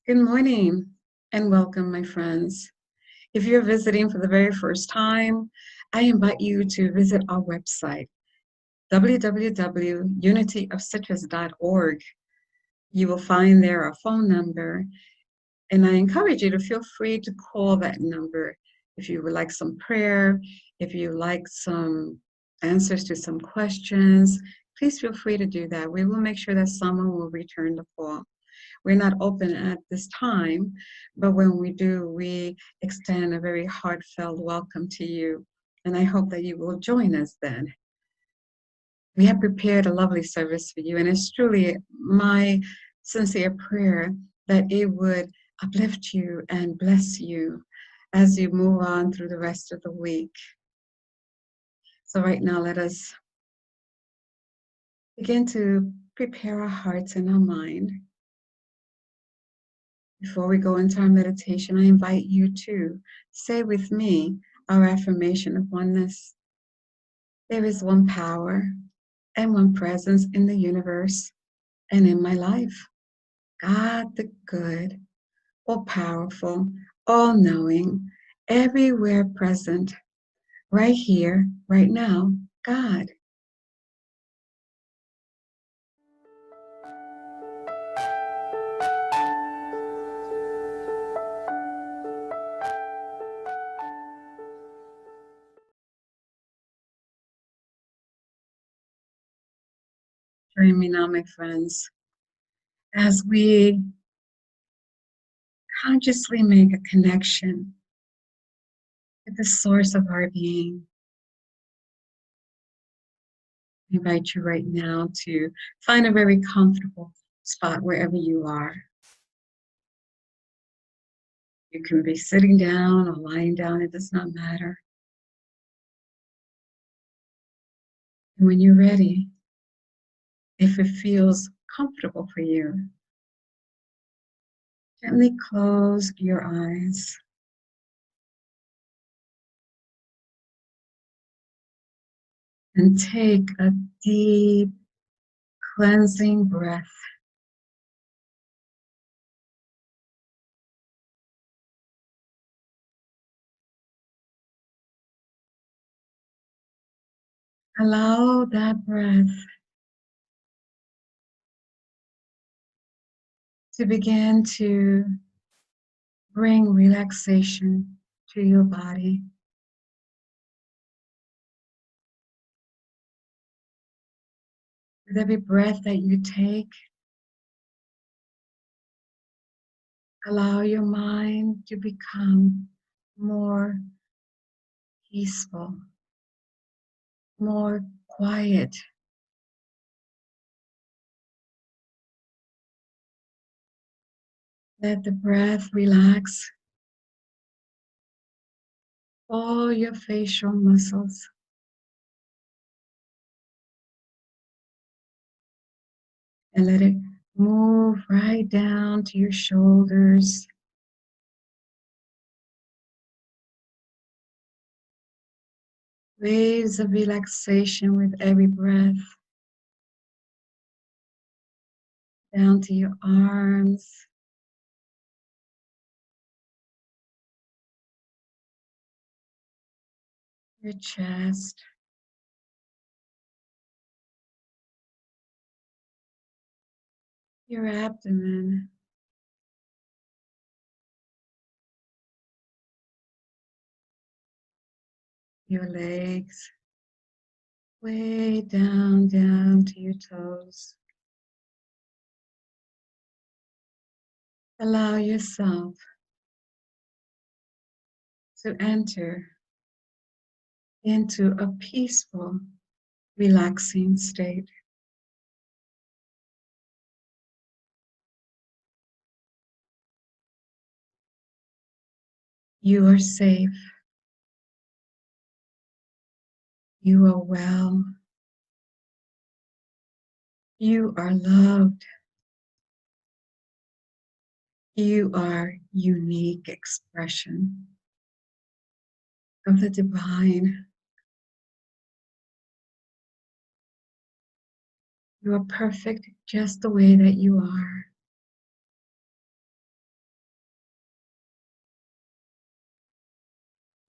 Good morning and welcome, my friends. If you're visiting for the very first time, I invite you to visit our website, www.unityofcitrus.org. You will find there our phone number, and I encourage you to feel free to call that number if you would like some prayer, if you like some answers to some questions. Please feel free to do that. We will make sure that someone will return the call. We're not open at this time, but when we do, we extend a very heartfelt welcome to you. And I hope that you will join us then. We have prepared a lovely service for you, and it's truly my sincere prayer that it would uplift you and bless you as you move on through the rest of the week. So, right now, let us begin to prepare our hearts and our mind. Before we go into our meditation, I invite you to say with me our affirmation of oneness. There is one power and one presence in the universe and in my life. God the good, all powerful, all knowing, everywhere present, right here, right now, God. Join me now, my friends, as we consciously make a connection with the source of our being. I invite you right now to find a very comfortable spot wherever you are. You can be sitting down or lying down, it does not matter. And when you're ready, if it feels comfortable for you, gently close your eyes. And take a deep, cleansing breath. Allow that breath to begin to bring relaxation to your body. With every breath that you take, allow your mind to become more peaceful, more quiet. Let the breath relax all your facial muscles. And let it move right down to your shoulders. Waves of relaxation with every breath. Down to your arms. Your chest. Your abdomen. Your legs. Way down to your toes. Allow yourself to enter into a peaceful, relaxing state. You are safe. You are well. You are loved. You are unique expression of the divine. You are perfect just the way that you are.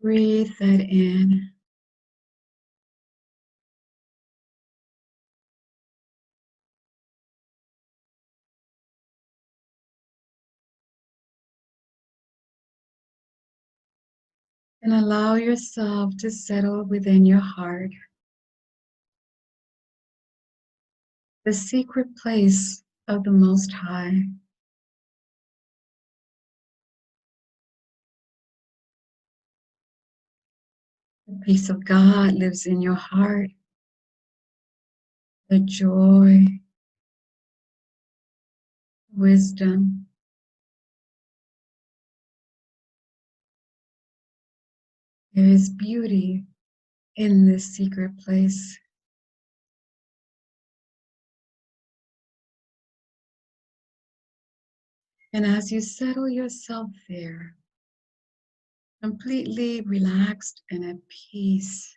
Breathe that in. And allow yourself to settle within your heart, the secret place of the Most High. The peace of God lives in your heart, the joy, wisdom. There is beauty in this secret place. And as you settle yourself there, completely relaxed and at peace,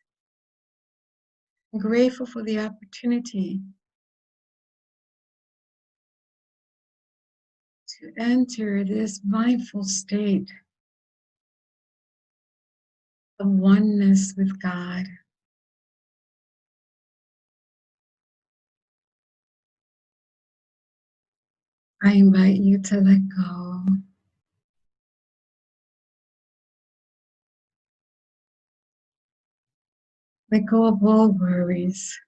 grateful for the opportunity to enter this mindful state of oneness with God. I invite you to let go. Let go of all worries.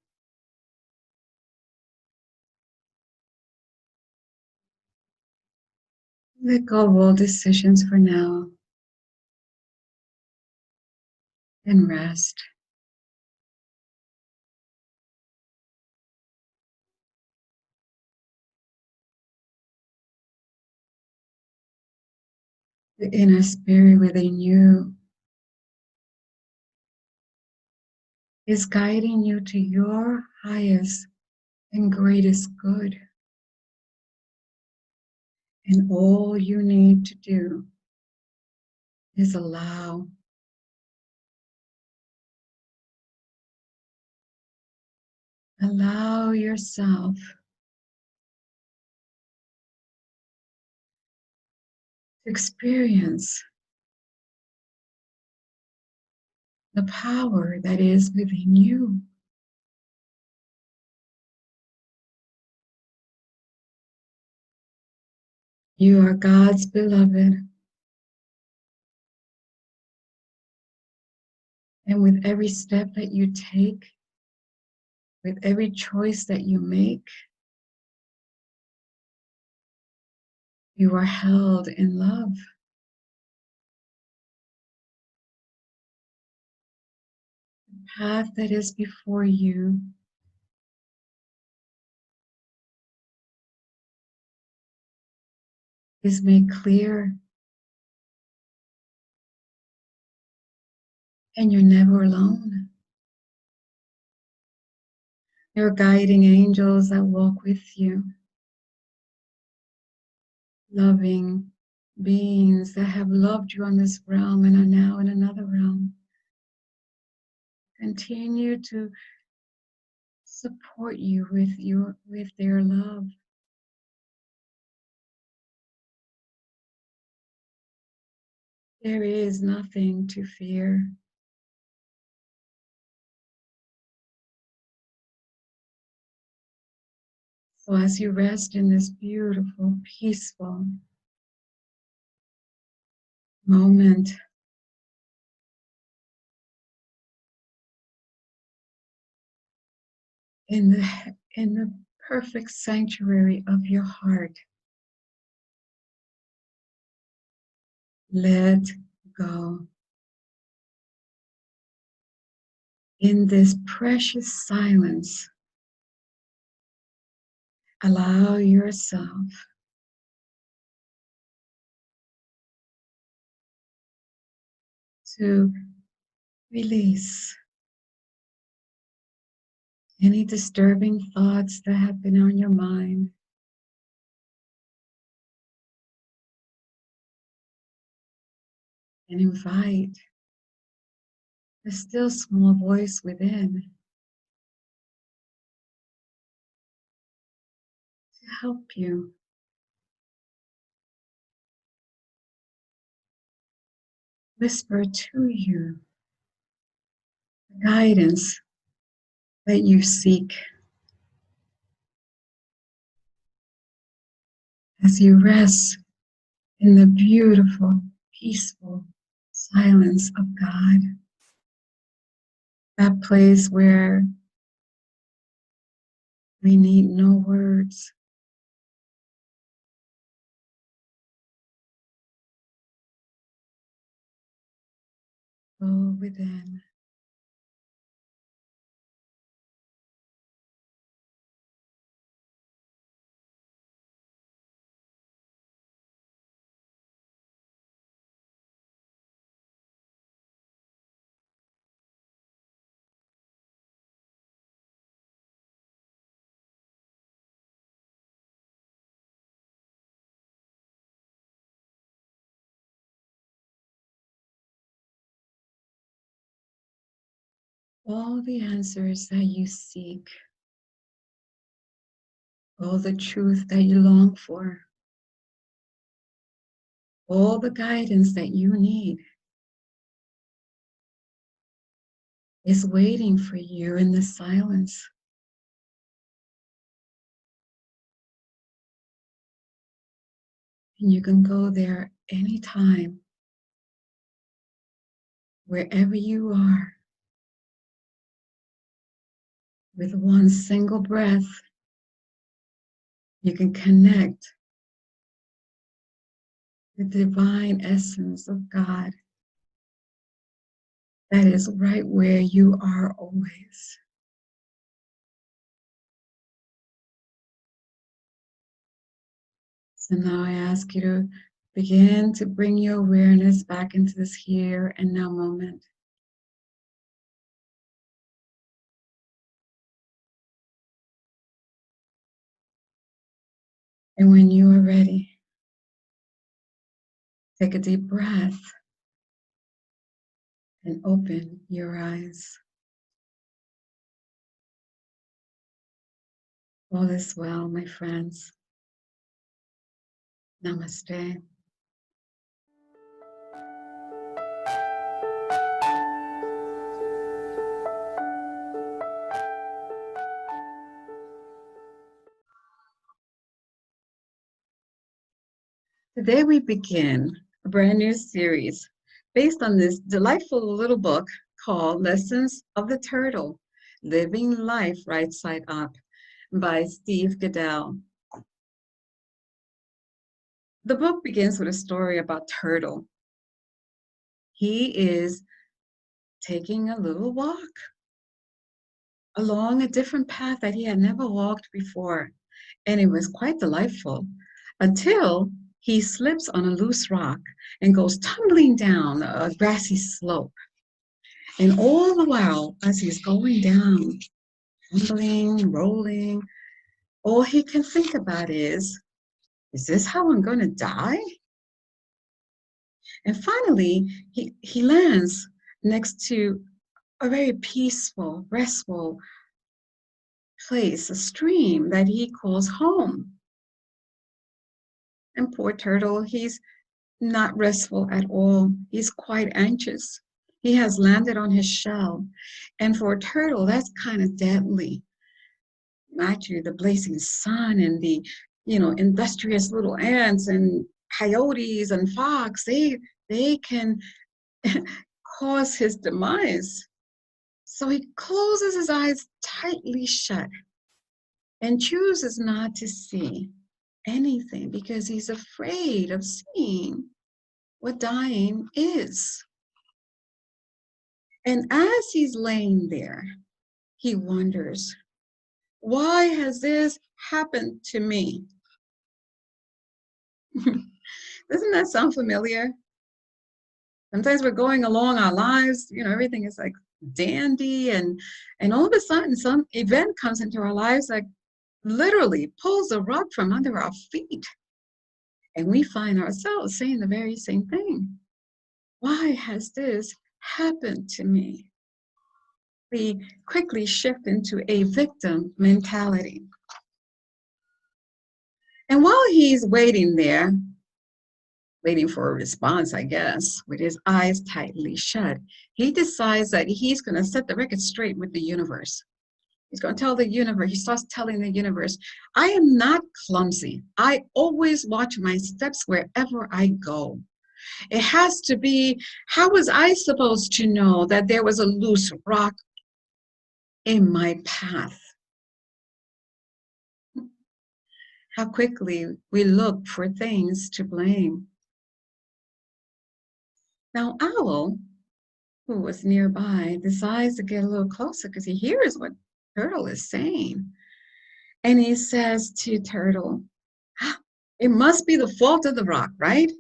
Let go of all decisions for now and rest. The inner spirit within you is guiding you to your highest and greatest good. And all you need to do is allow yourself to experience the power that is within you. You are God's beloved. And with every step that you take, with every choice that you make, you are held in love. The path that is before you is made clear, and you're never alone. There are guiding angels that walk with you, loving beings that have loved you on this realm and are now in another realm. Continue to support you with their love. There is nothing to fear. So as you rest in this beautiful, peaceful moment, in the perfect sanctuary of your heart, let go. In this precious silence, allow yourself to release any disturbing thoughts that have been on your mind. And invite the still small voice within to help you. whisper to you the guidance that you seek as you rest in the beautiful, peaceful silence of God. That place where we need no words. Go within. All the answers that you seek, all the truth that you long for, all the guidance that you need is waiting for you in the silence. And you can go there anytime, wherever you are, with one single breath. You can connect the divine essence of God that is right where you are always. So now I ask you to begin to bring your awareness back into this here and now moment. And when you are ready, take a deep breath and open your eyes. All is well, my friends. Namaste. Today we begin a brand new series based on this delightful little book called Lessons of the Turtle, Living Life Right Side Up by Steve Goodell. The book begins with a story about Turtle. He is taking a little walk along a different path that he had never walked before, and it was quite delightful until he slips on a loose rock and goes tumbling down a grassy slope. And all the while, as he's going down, tumbling, rolling, all he can think about is this how I'm going to die? And finally, he lands next to a very peaceful, restful place, a stream that he calls home. And poor Turtle, he's not restful at all. He's quite anxious. He has landed on his shell. And for a turtle, that's kind of deadly. Actually, the blazing sun and the, industrious little ants and coyotes and fox, they can cause his demise. So he closes his eyes tightly shut and chooses not to see anything because he's afraid of seeing what dying is. And as he's laying there, he wonders, why has this happened to me? Doesn't that sound familiar? Sometimes we're going along our lives, everything is like dandy, and all of a sudden some event comes into our lives like literally pulls the rug from under our feet. And we find ourselves saying the very same thing. Why has this happened to me? We quickly shift into a victim mentality. And while he's waiting there, waiting for a response, I guess, with his eyes tightly shut. He decides that he's going to set the record straight with the universe. He's going to tell the universe, he starts telling the universe, I am not clumsy. I always watch my steps wherever I go. It has to be, how was I supposed to know that there was a loose rock in my path? How quickly we look for things to blame. Now, Owl, who was nearby, decides to get a little closer because he hears what Turtle is saying. And he says to Turtle, it must be the fault of the rock, right?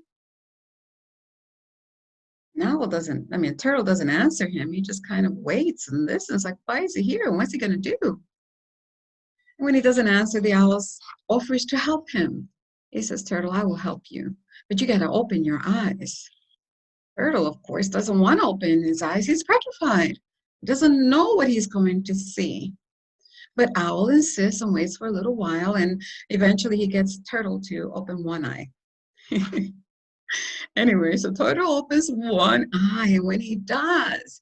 Turtle doesn't answer him. He just kind of waits and listens like, why is he here? What's he going to do? And when he doesn't answer, the owl offers to help him. He says, Turtle, I will help you, but you got to open your eyes. Turtle, of course, doesn't want to open his eyes. He's petrified. He doesn't know what he's going to see. But Owl insists and waits for a little while, and eventually he gets Turtle to open one eye. Anyway, so Turtle opens one eye, and when he does,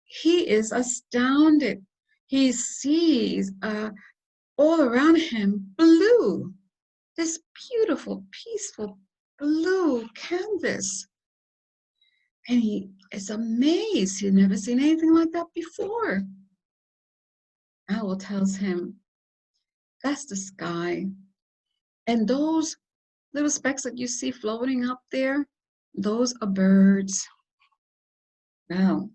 he is astounded. He sees all around him blue, this beautiful, peaceful blue canvas. And he is amazed. He'd never seen anything like that before. Owl tells him, that's the sky. And those little specks that you see floating up there, those are birds. Now,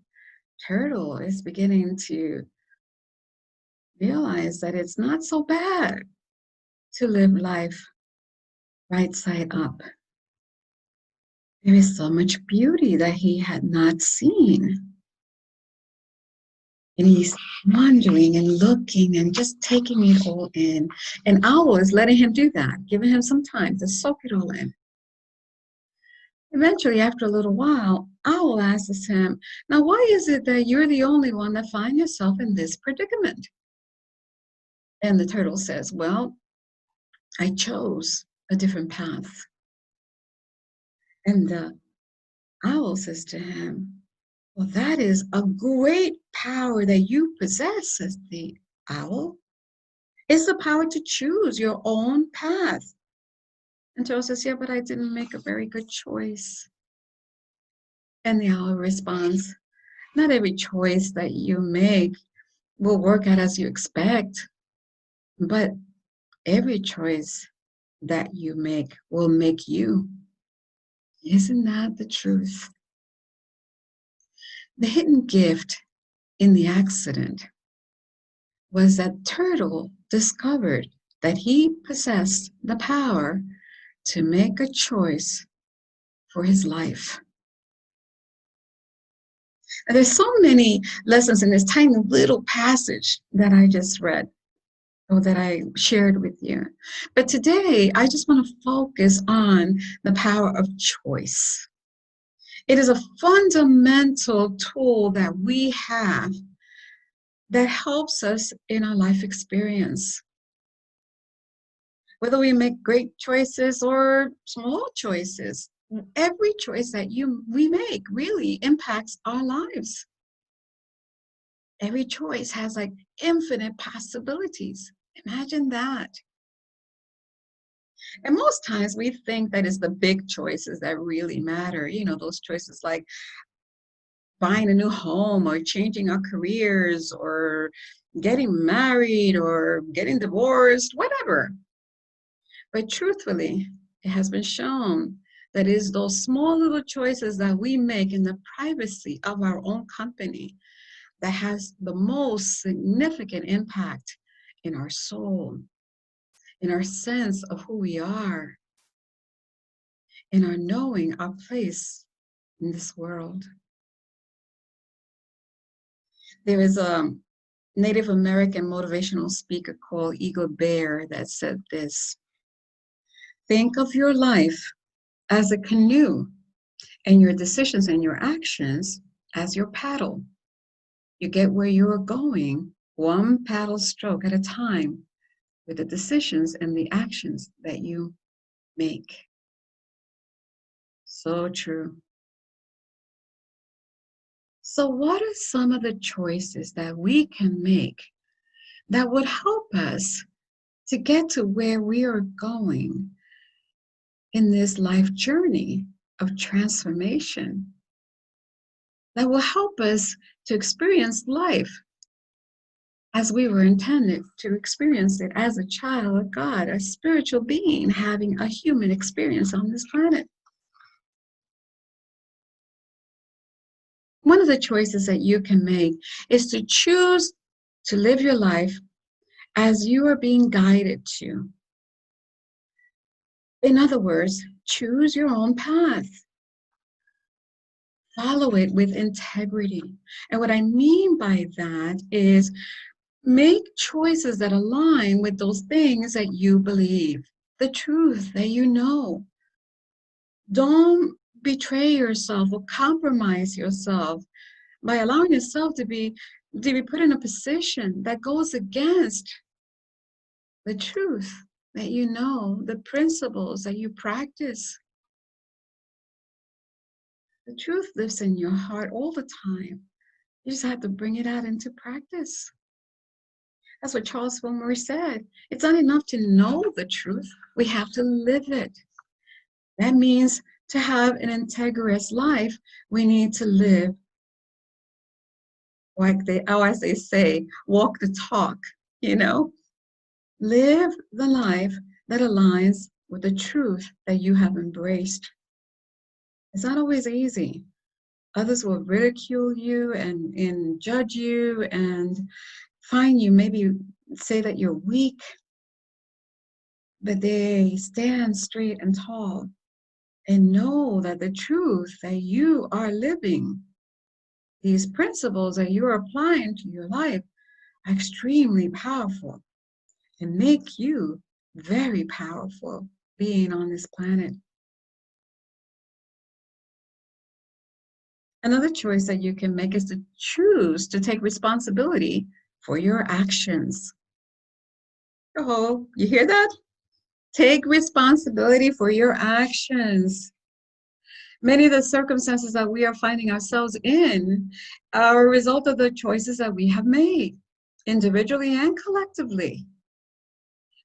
Turtle is beginning to realize that it's not so bad to live life right side up. There is so much beauty that he had not seen. And he's wondering and looking and just taking it all in. And Owl is letting him do that, giving him some time to soak it all in. Eventually, after a little while, Owl asks him, now why is it that you're the only one that finds yourself in this predicament? And the turtle says, well, I chose a different path. And the owl says to him, well, that is a great power that you possess, says the owl. It's the power to choose your own path. And Turtle says, yeah, but I didn't make a very good choice. And the owl responds, not every choice that you make will work out as you expect, but every choice that you make will make you. Isn't that the truth? The hidden gift in the accident was that Turtle discovered that he possessed the power to make a choice for his life. And there's so many lessons in this tiny little passage that I just read, or that I shared with you. But today, I just want to focus on the power of choice. It is a fundamental tool that we have that helps us in our life experience. Whether we make great choices or small choices, every choice that we make really impacts our lives. Every choice has like infinite possibilities. Imagine that. And most times we think that it's the big choices that really matter. You know, those choices like buying a new home or changing our careers or getting married or getting divorced, whatever. But truthfully, it has been shown that it is those small little choices that we make in the privacy of our own company that has the most significant impact in our soul, in our sense of who we are, in our knowing our place in this world. There is a Native American motivational speaker called Eagle Bear that said this: think of your life as a canoe and your decisions and your actions as your paddle. You get where you're going one paddle stroke at a time with the decisions and the actions that you make. So true. So, what are some of the choices that we can make that would help us to get to where we are going in this life journey of transformation, that will help us to experience life as we were intended to experience it as a child of God, a spiritual being having a human experience on this planet? One of the choices that you can make is to choose to live your life as you are being guided to. In other words, choose your own path. Follow it with integrity. And what I mean by that is make choices that align with those things that you believe, the truth that you know. Don't betray yourself or compromise yourself by allowing yourself to be put in a position that goes against the truth that you know, the principles that you practice. The truth lives in your heart all the time. You just have to bring it out into practice. That's what Charles Fillmore said. It's not enough to know the truth. We have to live it. That means to have an integrous life, we need to live, as they say, walk the talk, you know? Live the life that aligns with the truth that you have embraced. It's not always easy. Others will ridicule you and judge you and find you, maybe say that you're weak, but they stand straight and tall and know that the truth that you are living, these principles that you're applying to your life, are extremely powerful and make you very powerful being on this planet. Another choice that you can make is to choose to take responsibility for your actions. Oh, you hear that? Take responsibility for your actions. Many of the circumstances that we are finding ourselves in are a result of the choices that we have made, individually and collectively.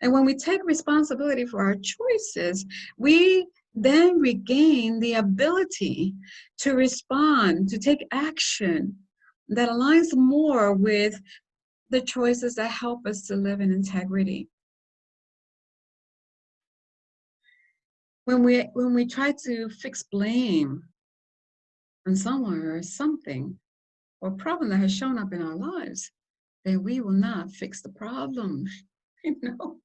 And when we take responsibility for our choices, we then regain the ability to respond, to take action that aligns more with the choices that help us to live in integrity. When we try to fix blame on someone or something or problem that has shown up in our lives, then we will not fix the problem, you know?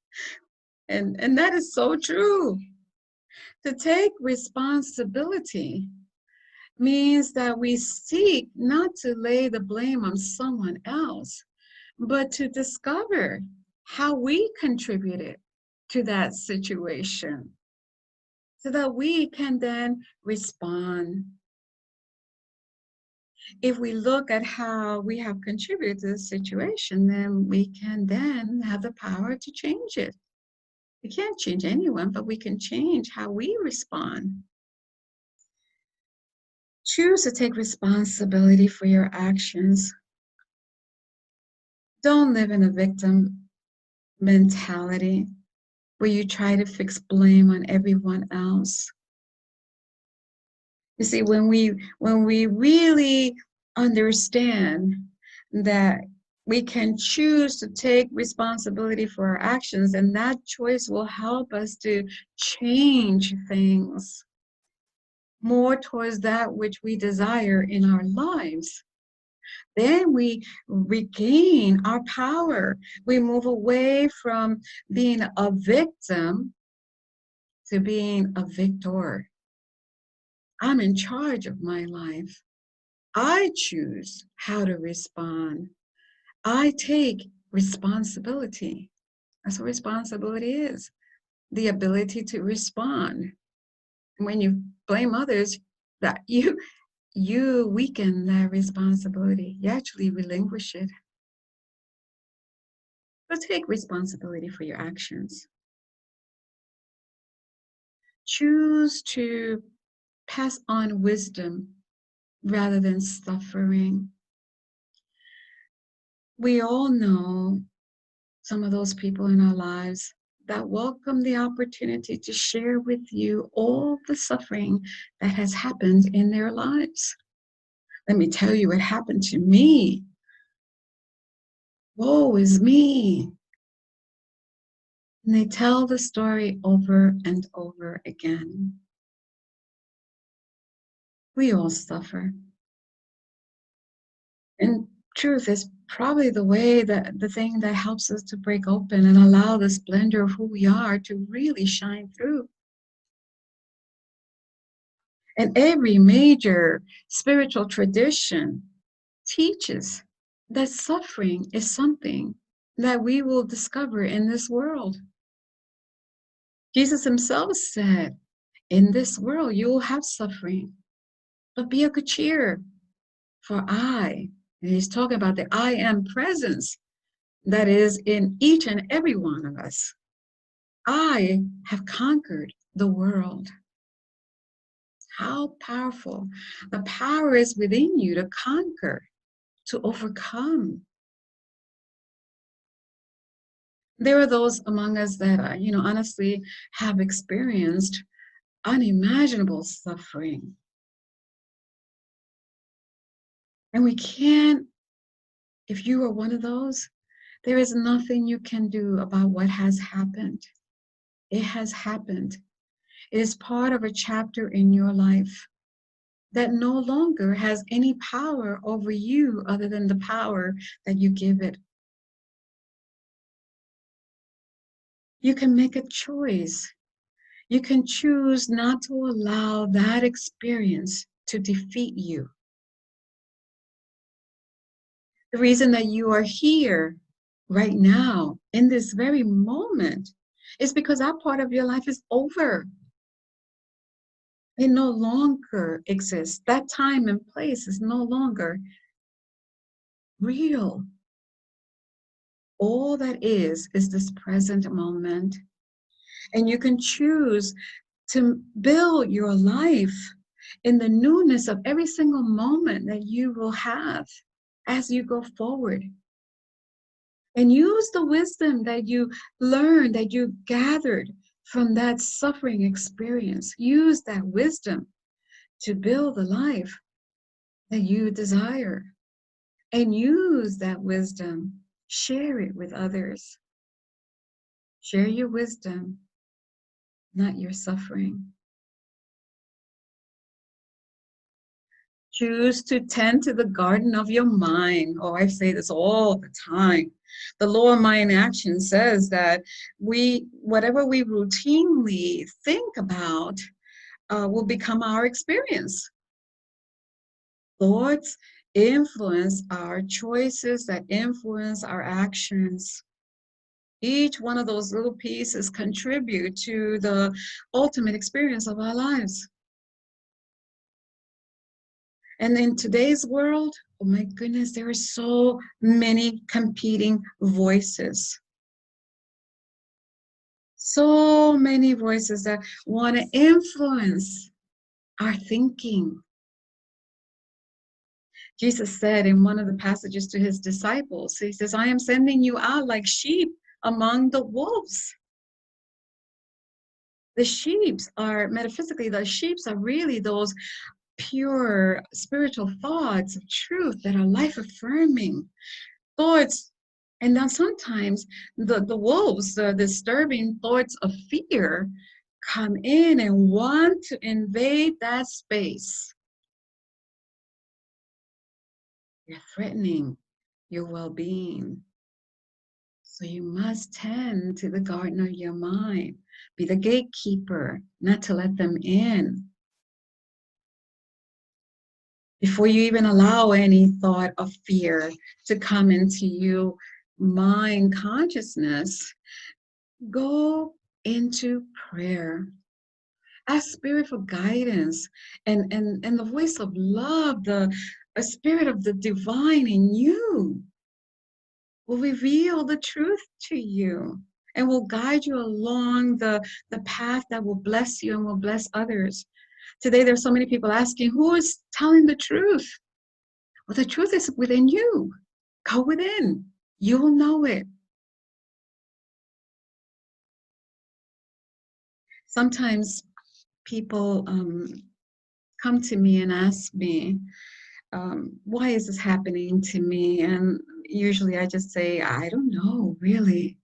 And that is so true. To take responsibility means that we seek not to lay the blame on someone else, but to discover how we contributed to that situation so that we can then respond. If we look at how we have contributed to the situation, then we can then have the power to change it. We can't change anyone, but we can change how we respond. Choose to take responsibility for your actions. Don't live in a victim mentality where you try to fix blame on everyone else. You see, when we really understand that we can choose to take responsibility for our actions, and that choice will help us to change things more towards that which we desire in our lives. Then we regain our power. We move away from being a victim to being a victor. I'm in charge of my life. I choose how to respond. I take responsibility. That's what responsibility is, the ability to respond. When you blame others, that you weaken that responsibility. You actually relinquish it. But take responsibility for your actions. Choose to pass on wisdom rather than suffering. We all know some of those people in our lives that welcome the opportunity to share with you all the suffering that has happened in their lives. Let me tell you what happened to me. Woe is me. And they tell the story over and over again. We all suffer. And truth is probably the thing that helps us to break open and allow the splendor of who we are to really shine through. And every major spiritual tradition teaches that suffering is something that we will discover in this world. Jesus himself said, in this world you will have suffering, but be of good cheer, for and he's talking about the I am presence that is in each and every one of us. I have conquered the world. How powerful. The power is within you to conquer, to overcome. There are those among us that, honestly have experienced unimaginable suffering. And we can't, if you are one of those, there is nothing you can do about what has happened. It has happened. It is part of a chapter in your life that no longer has any power over you other than the power that you give it. You can make a choice. You can choose not to allow that experience to defeat you. The reason that you are here right now, in this very moment, is because that part of your life is over. It no longer exists. That time and place is no longer real. All that is this present moment. And you can choose to build your life in the newness of every single moment that you will have as you go forward. And use the wisdom that you learned, that you gathered from that suffering experience. Use that wisdom to build the life that you desire. And use that wisdom. Share it with others. Share your wisdom, not your suffering. Choose to tend to the garden of your mind. Oh, I say this all the time. The law of mind action says that whatever we routinely think about will become our experience. Thoughts influence our choices that influence our actions. Each one of those little pieces contribute to the ultimate experience of our lives. And in today's world, oh my goodness, there are so many competing voices. So many voices that want to influence our thinking. Jesus said in one of the passages to his disciples, he says, I am sending you out like sheep among the wolves. The sheeps are, metaphysically, the sheeps are really those pure spiritual thoughts of truth that are life-affirming thoughts. And then sometimes the wolves, the disturbing thoughts of fear, come in and want to invade that space. They're threatening your well-being. So you must tend to the garden of your mind. Be the gatekeeper, not to let them in. Before you even allow any thought of fear to come into your mind consciousness, go into prayer. Ask Spirit for guidance and the voice of love, a spirit of the divine in you will reveal the truth to you and will guide you along the path that will bless you and will bless others. Today, there's so many people asking, who is telling the truth? Well, the truth is within you. Go within. You'll know it. Sometimes people come to me and ask me, why is this happening to me? And usually I just say, I don't know, really.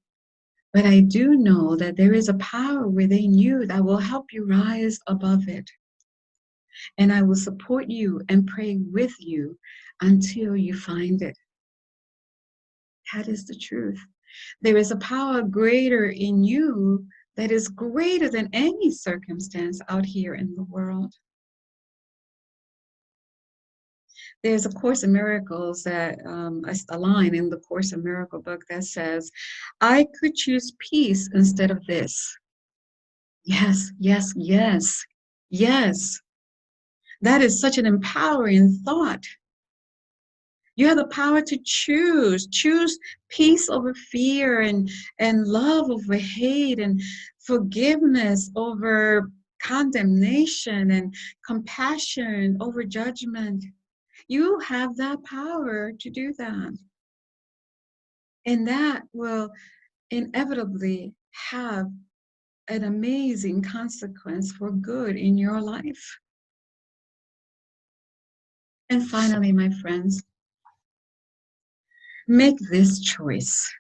But I do know that there is a power within you that will help you rise above it. And I will support you and pray with you until you find it. That is the truth. There is a power greater in you that is greater than any circumstance out here in the world. There's a Course in Miracles that a line in the Course in Miracle book that says, I could choose peace instead of this. Yes, yes, yes, yes. That is such an empowering thought. You have the power to choose peace over fear, and love over hate, and forgiveness over condemnation, and compassion over judgment. You have that power to do that. And that will inevitably have an amazing consequence for good in your life. And finally, my friends, make this choice.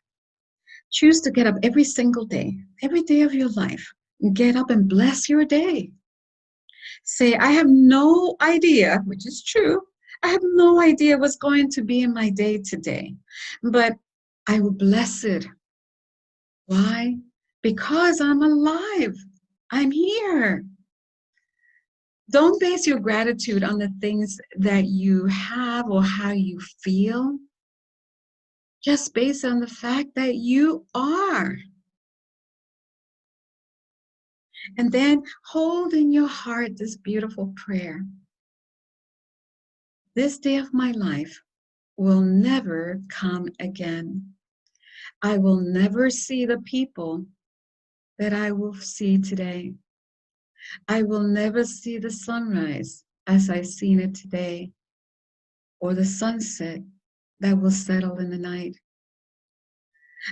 Choose to get up every single day, every day of your life. Get up and bless your day. Say, I have no idea, which is true. I have no idea what's going to be in my day today, but I will bless it. Why? Because I'm alive. I'm here. Don't base your gratitude on the things that you have or how you feel. Just based on the fact that you are. And then hold in your heart this beautiful prayer. This day of my life will never come again. I will never see the people that I will see today. I will never see the sunrise as I've seen it today, or the sunset that will settle in the night.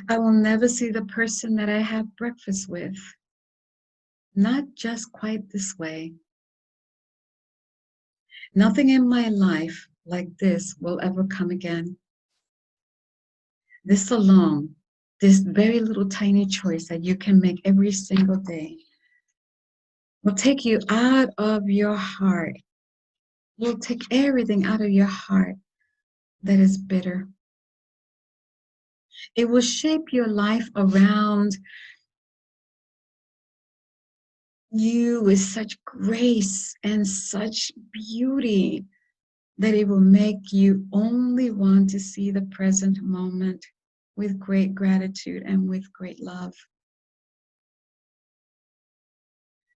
I will never see the person that I have breakfast with, not just quite this way. Nothing in my life like this will ever come again. This alone, this very little tiny choice that you can make every single day, will take you out of your heart. Will take everything out of your heart that is bitter. It will shape your life around you with such grace and such beauty that it will make you only want to see the present moment with great gratitude and with great love.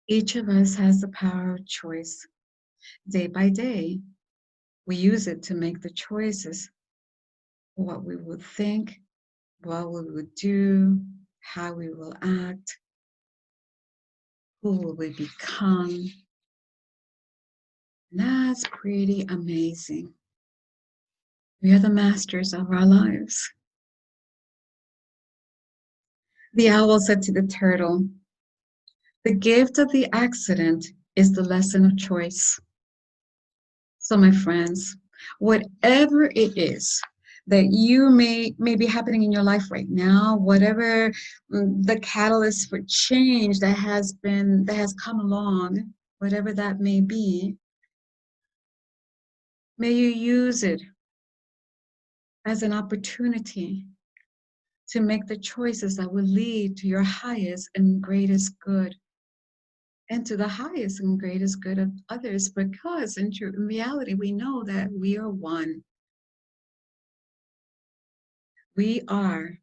Each of us has the power of choice. Day by day, we use it to make the choices, what we would think, what we would do, how we will act, who will we become. And that's pretty amazing. We are the masters of our lives. The owl said to the turtle, the gift of the accident is the lesson of choice. So my friends, whatever it is that you may be happening in your life right now, whatever the catalyst for change that has come along, whatever that may be, may you use it as an opportunity to make the choices that will lead to your highest and greatest good, and to the highest and greatest good of others, because in reality, we know that we are one. We are,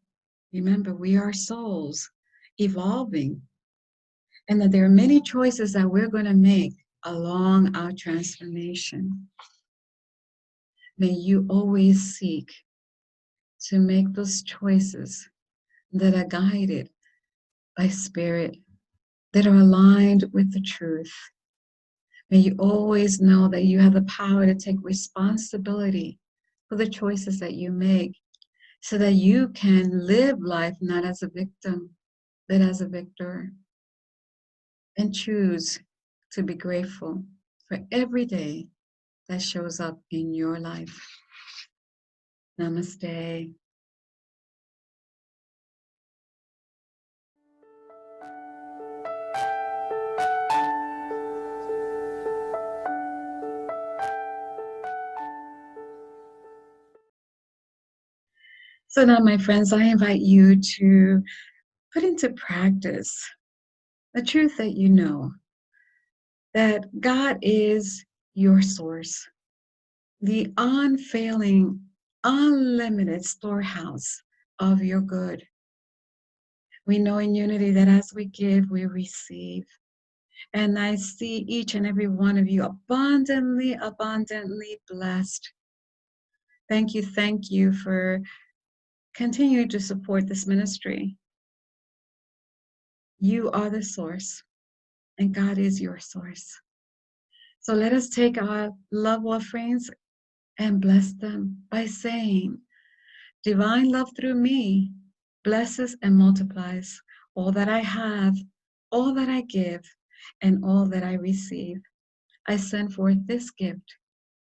remember, we are souls evolving, and that there are many choices that we're going to make along our transformation. May you always seek to make those choices that are guided by spirit, that are aligned with the truth, May you always know that you have the power to take responsibility for the choices that you make so that you can live life not as a victim, but as a victor, and choose to be grateful for every day that shows up in your life. Namaste. So now, my friends, I invite you to put into practice the truth that you know, that God is your source, the unfailing, unlimited storehouse of your good. We know in unity that as we give, we receive. And I see each and every one of you abundantly, abundantly blessed. Thank you for continuing to support this ministry. You are the source, and God is your source. So let us take our love offerings and bless them by saying, divine love through me blesses and multiplies all that I have, all that I give, and all that I receive. I send forth this gift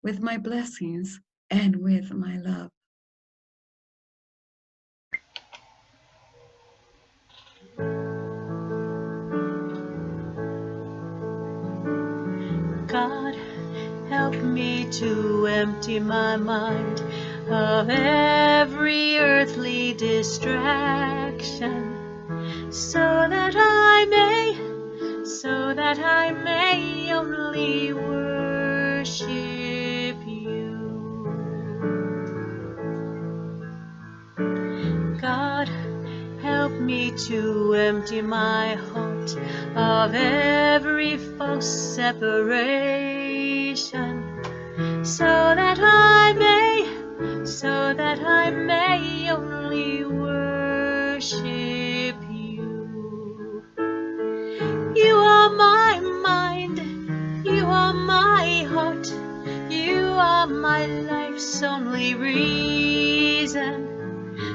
with my blessings and with my love. God, help me to empty my mind of every earthly distraction, so that I may only worship you. God, help me to empty my heart of every false separation, so that I may only worship you. You are my mind, you are my heart, you are my life's only reason.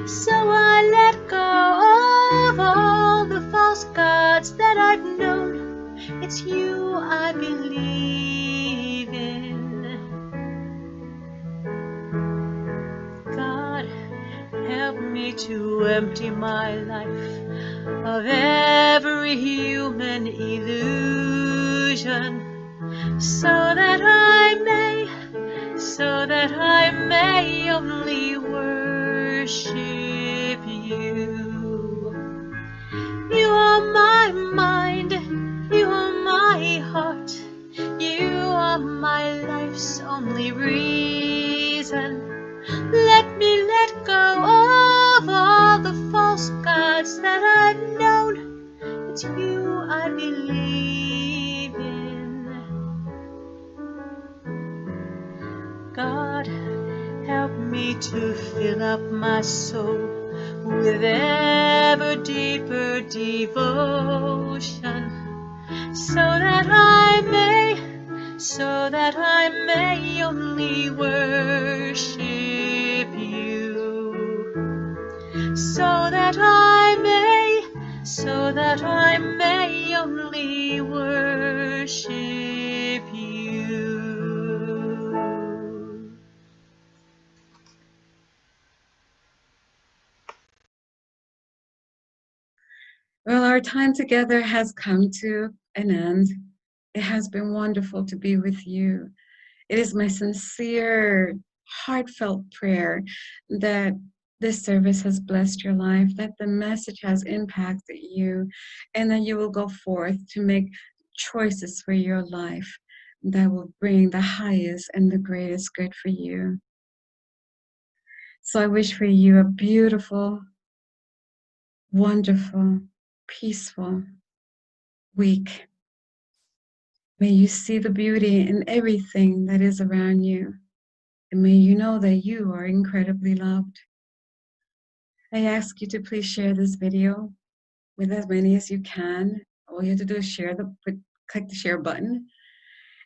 So I let go of all the false gods that I've known. It's you I believe in. God, help me to empty my life of every human illusion, so that I may only worship you. You are my mind, you are my heart, you are my life's only reason. Let me let go of all the false gods that I've known. It's you I believe in. God, help me to fill up my soul with ever deeper devotion, so that I may only worship you, so that I may only worship you. Well, our time together has come to an end. It has been wonderful to be with you. It is my sincere, heartfelt prayer that this service has blessed your life, that the message has impacted you, and that you will go forth to make choices for your life that will bring the highest and the greatest good for you. So I wish for you a beautiful, wonderful, peaceful week. May you see the beauty in everything that is around you. And may you know that you are incredibly loved. I ask you to please share this video with as many as you can. All you have to do is click the share button.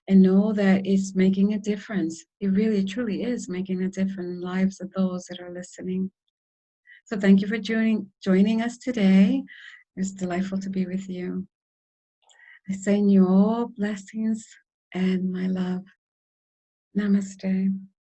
and know that it's making a difference. It really, truly is making a difference in the lives of those that are listening. So thank you for joining us today. It was delightful to be with you. I send you all blessings and my love. Namaste.